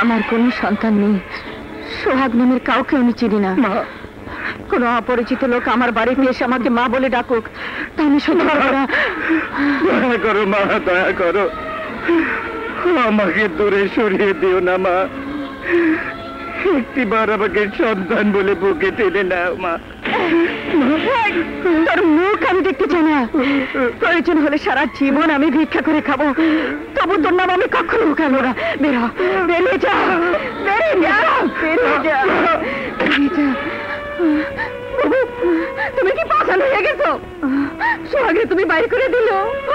আমার কোনো সন্তান নেই, সোহাগ নামের কাউকে আমি চিনি না। কোন অপরিচিত লোক আমার বাড়িতে এসে আমাকে মা বলে ডাকুক, তা আমি সহ্য করব না। দয়া করো মা, দয়া করো, আমাকে দূরে সরিয়ে দিও না মা। একটিবার আমাকে সন্তান বলে বুকে টেনে নাও মা। তোর মুখ আমি দেখতে চাই না। প্রয়োজন হলে সারা জীবন আমি ভিক্ষা করে খাবো, তবু তোর নাম আমি কখনো খাবো না। বেরো, বেরিয়ে যা, বেরিয়ে যা, বেরিয়ে যা, বেরিয়ে যা। তুমি কি পাগল হয়ে গেছো? সোহাগে তুমি বাইরে করে দিল,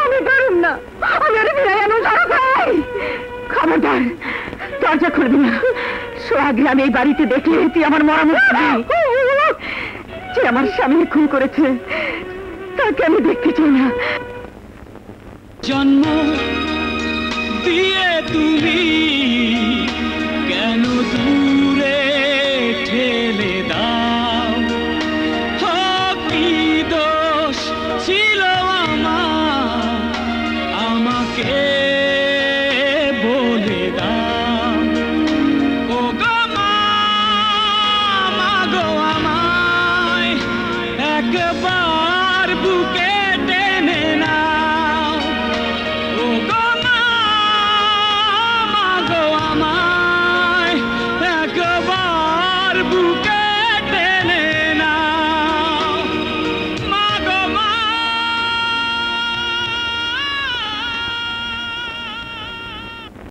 আমি পারুম না। আমি আরে ফিরাই আনো, খবরদার দরজা খুলবি না। সোহাগে আমি এই বাড়িতে দেখলে তুই আমার মরামত যে আমার স্বামীর খুন করেছে তাকে আমি দেখতে চাই না। জন্ম দিয়ে তুমি কেন দূরে ঠেলে দাও? কি দোষ ছিল আমার, আমাকে